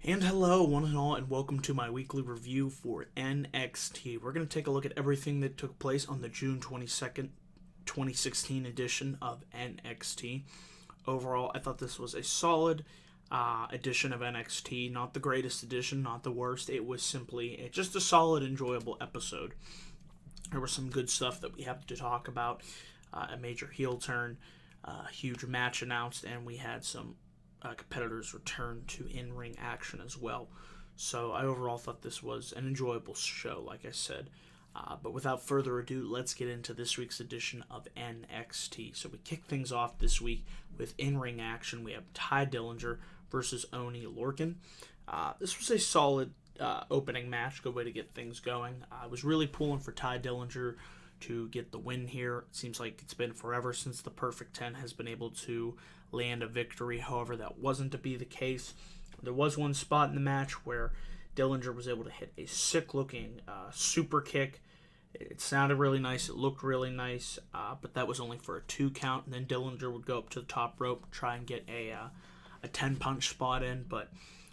And hello, one and all, and welcome to my weekly review for NXT. We're going to take a look at everything that took place on the June 22nd, 2016 edition of NXT. Overall, I thought this was a solid edition of NXT. Not the greatest edition, not the worst. It was simply just a solid, enjoyable episode. There was some good stuff that we have to talk about. A major heel turn, a huge match announced, and we had some competitors return to in-ring action as well. So I overall thought this was an enjoyable show, like I said. But without further ado, let's get into this week's edition of NXT. So we kick things off this week with in-ring action. We have Ty Dillinger versus Oney Lorcan. This was a solid opening match, good way to get things going. I was really pulling for Ty Dillinger to get the win here. It seems like it's been forever since the Perfect 10 has been able to land a victory. However, that wasn't to be the case. There was one spot in the match where Dillinger was able to hit a sick-looking super kick. It sounded really nice. It looked really nice, but that was only for a 2 count. And then Dillinger would go up to the top rope, try and get a 10-punch spot in, but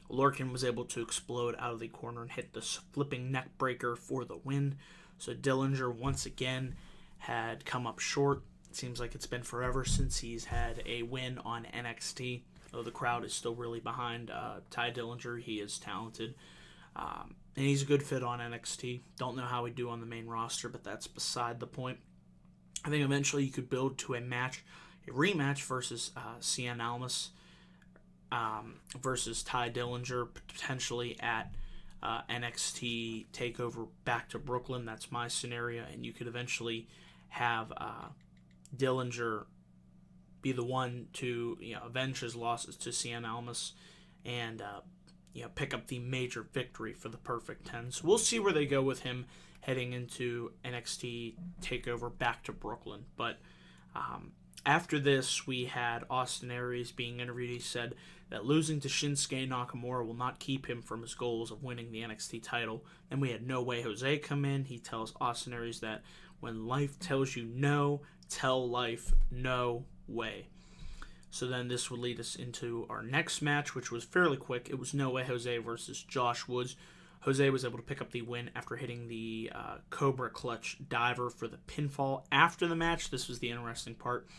Lorcan was able to explode out of the corner and hit the flipping neck breaker for the win. So Dillinger, once again, had come up short. It seems like it's been forever since he's had a win on NXT, though the crowd is still really behind Ty Dillinger. He is talented, and he's a good fit on NXT. Don't know how he'd do on the main roster, but that's beside the point. I think eventually you could build to a rematch versus Cien Almas versus Ty Dillinger, potentially at NXT TakeOver Back to Brooklyn. That's my scenario, and you could eventually have Dillinger be the one to avenge his losses to Cien Almas and pick up the major victory for the Perfect 10. So we'll see where they go with him heading into NXT TakeOver Back to Brooklyn. But after this, we had Austin Aries being interviewed. He said that losing to Shinsuke Nakamura will not keep him from his goals of winning the NXT title. Then we had No Way Jose come in. He tells Austin Aries that when life tells you no, tell life no way. So then this would lead us into our next match, which was fairly quick. It was No Way Jose versus Josh Woods. Jose was able to pick up the win after hitting the Cobra Clutch Diver for the pinfall. After the match, this was the interesting part,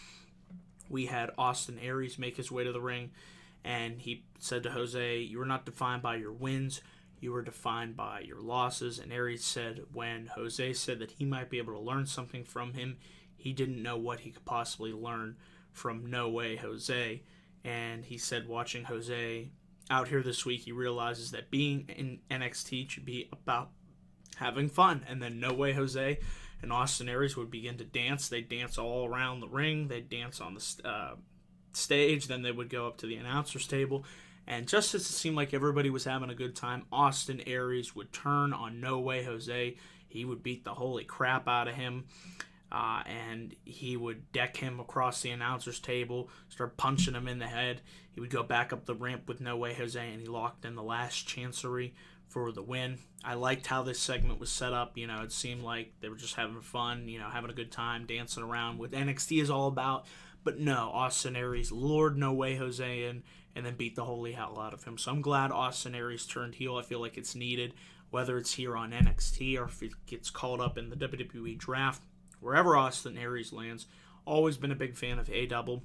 we had Austin Aries make his way to the ring, and he said to Jose, "You were not defined by your wins, you were defined by your losses." And Aries said when Jose said that he might be able to learn something from him, he didn't know what he could possibly learn from No Way Jose. And he said watching Jose out here this week, he realizes that being in NXT should be about having fun. And then No Way Jose and Austin Aries would begin to dance. They'd dance all around the ring. They'd dance on the stage. Then they would go up to the announcer's table. And just as it seemed like everybody was having a good time, Austin Aries would turn on No Way Jose. He would beat the holy crap out of him. And he would deck him across the announcer's table, start punching him in the head. He would go back up the ramp with No Way Jose, and he locked in the last chancery for the win. I liked how this segment was set up. It seemed like they were just having fun, having a good time, dancing around, what NXT is all about. But no, Austin Aries lured No Way Jose in and then beat the holy hell out of him. So I'm glad Austin Aries turned heel. I feel like it's needed, whether it's here on NXT or if it gets called up in the WWE draft. Wherever Austin Aries lands, always been a big fan of A-Double.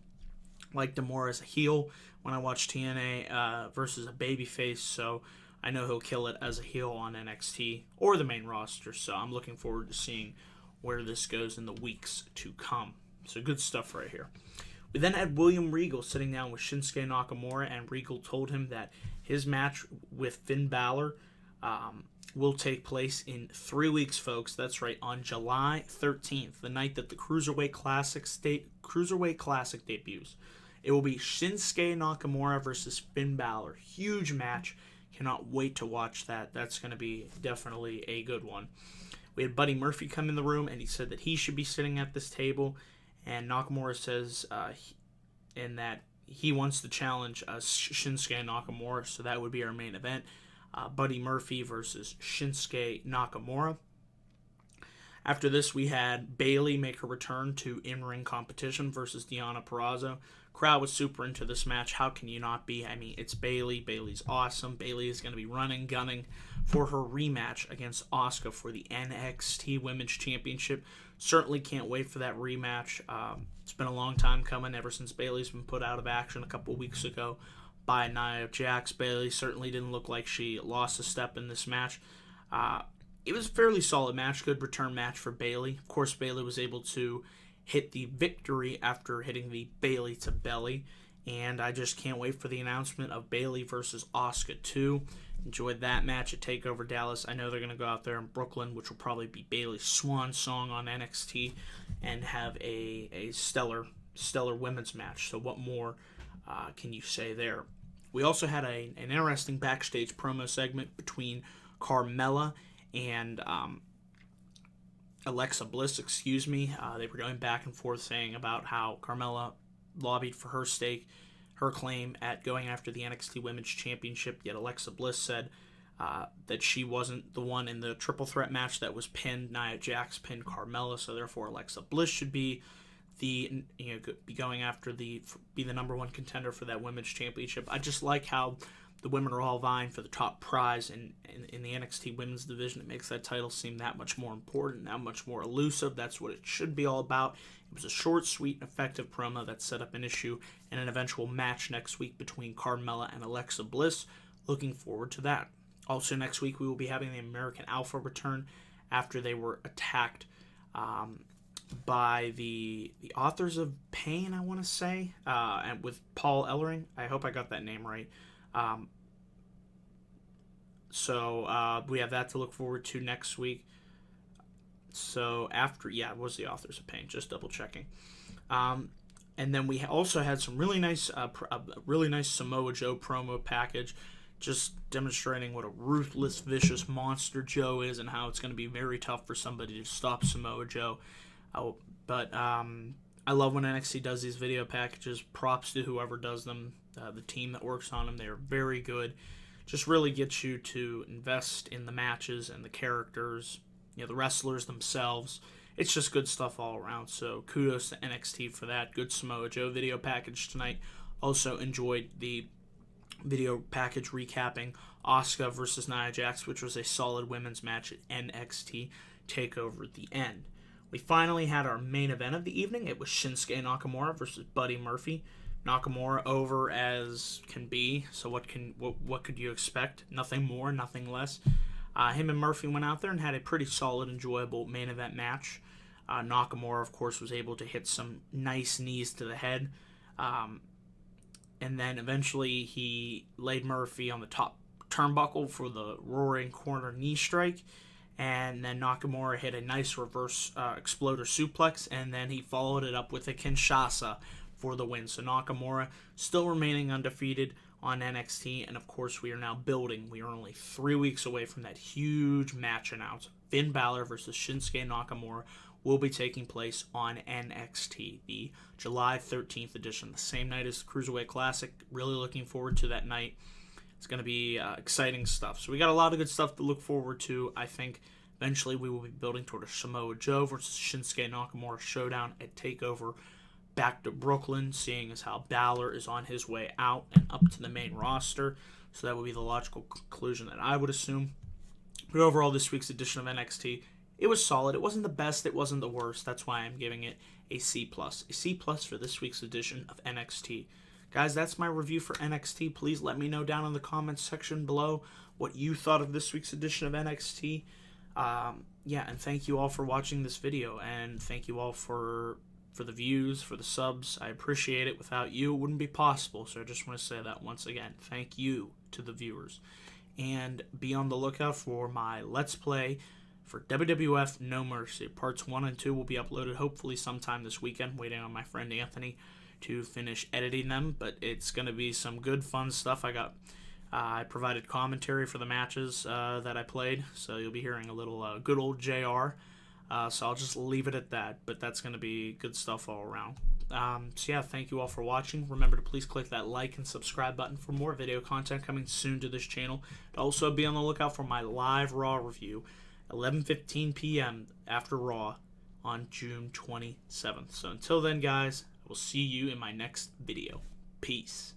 Liked him more as a heel when I watched TNA versus a babyface, so I know he'll kill it as a heel on NXT or the main roster, so I'm looking forward to seeing where this goes in the weeks to come. So good stuff right here. We then had William Regal sitting down with Shinsuke Nakamura, and Regal told him that his match with Finn Balor will take place in 3 weeks, folks. That's right, on July 13th, the night that the Cruiserweight Classic debuts. It will be Shinsuke Nakamura versus Finn Balor. Huge match. Cannot wait to watch that. That's going to be definitely a good one. We had Buddy Murphy come in the room, and he said that he should be sitting at this table. And Nakamura says in that he wants to challenge Shinsuke Nakamura, so that would be our main event. Buddy Murphy versus Shinsuke Nakamura. After this, we had Bayley make her return to in-ring competition versus Deonna Purrazzo. Crowd was super into this match. How can you not be? I mean, it's Bayley. Bayley's awesome. Bayley is going to be gunning for her rematch against Asuka for the NXT Women's Championship. Certainly can't wait for that rematch. It's been a long time coming, ever since Bayley's been put out of action a couple weeks ago by Nia Jax. Bayley certainly didn't look like she lost a step in this match. It was a fairly solid match, good return match for Bayley. Of course, Bayley was able to hit the victory after hitting the Bayley to belly, and I just can't wait for the announcement of Bayley versus Asuka 2. Enjoyed that match at TakeOver Dallas. I know they're going to go out there in Brooklyn, which will probably be Bayley's swan song on NXT, and have a stellar women's match. So what more can you say there? We also had an interesting backstage promo segment between Carmella and Alexa Bliss, They were going back and forth saying about how Carmella lobbied for her claim at going after the NXT Women's Championship, yet Alexa Bliss said that she wasn't the one in the triple threat match that was pinned. Nia Jax pinned Carmella, so therefore Alexa Bliss should be be going after be the number one contender for that Women's Championship. I just like how the women are all vying for the top prize in the NXT Women's Division. It makes that title seem that much more important, that much more elusive. That's what it should be all about. It was a short, sweet, and effective promo that set up an issue and an eventual match next week between Carmella and Alexa Bliss. Looking forward to that. Also next week we will be having the American Alpha return after they were attacked by the Authors of Pain, I want to say, and with Paul Ellering. I hope I got that name right. So we have that to look forward to next week. So it was the Authors of Pain, just double checking. And then we also had some really nice Samoa Joe promo package, just demonstrating what a ruthless, vicious monster Joe is and how it's going to be very tough for somebody to stop Samoa Joe. But I love when NXT does these video packages. Props to whoever does them, the team that works on them. They are very good. Just really gets you to invest in the matches and the characters, the wrestlers themselves. It's just good stuff all around. So kudos to NXT for that. Good Samoa Joe video package tonight. Also enjoyed the video package recapping Asuka versus Nia Jax, which was a solid women's match at NXT TakeOver at the end. We finally had our main event of the evening. It was Shinsuke Nakamura versus Buddy Murphy. Nakamura over as can be, so what could you expect? Nothing more, nothing less. Him and Murphy went out there and had a pretty solid, enjoyable main event match. Nakamura, of course, was able to hit some nice knees to the head. And then eventually he laid Murphy on the top turnbuckle for the roaring corner knee strike. And then Nakamura hit a nice reverse exploder suplex, and then he followed it up with a Kinshasa for the win. So Nakamura still remaining undefeated on NXT, and of course we are now building. We are only 3 weeks away from that huge match announced. Finn Balor versus Shinsuke Nakamura will be taking place on NXT, the July 13th edition, the same night as the Cruiserweight Classic. Really looking forward to that night. It's going to be exciting stuff. So we got a lot of good stuff to look forward to. I think eventually we will be building toward a Samoa Joe versus Shinsuke Nakamura showdown at TakeOver back to Brooklyn, seeing as how Balor is on his way out and up to the main roster. So that would be the logical conclusion that I would assume. But overall, this week's edition of NXT, it was solid. It wasn't the best. It wasn't the worst. That's why I'm giving it a C+. A C+ for this week's edition of NXT. Guys, that's my review for NXT. Please let me know down in the comments section below what you thought of this week's edition of NXT. And thank you all for watching this video, and thank you all for the views, for the subs. I appreciate it. Without you, it wouldn't be possible, so I just want to say that once again. Thank you to the viewers. And be on the lookout for my Let's Play for WWF No Mercy. Parts 1 and 2 will be uploaded hopefully sometime this weekend. Waiting on my friend Anthony to finish editing them, but it's going to be some good fun stuff. I provided commentary for the matches that I played, so you'll be hearing a little good old JR. So I'll just leave it at that, but that's going to be good stuff all around. Thank you all for watching. Remember to please click that like and subscribe button for more video content coming soon to this channel. To also be on the lookout for my live Raw review 11:15 p.m. after Raw on June 27th. So until then, guys, I will see you in my next video. Peace.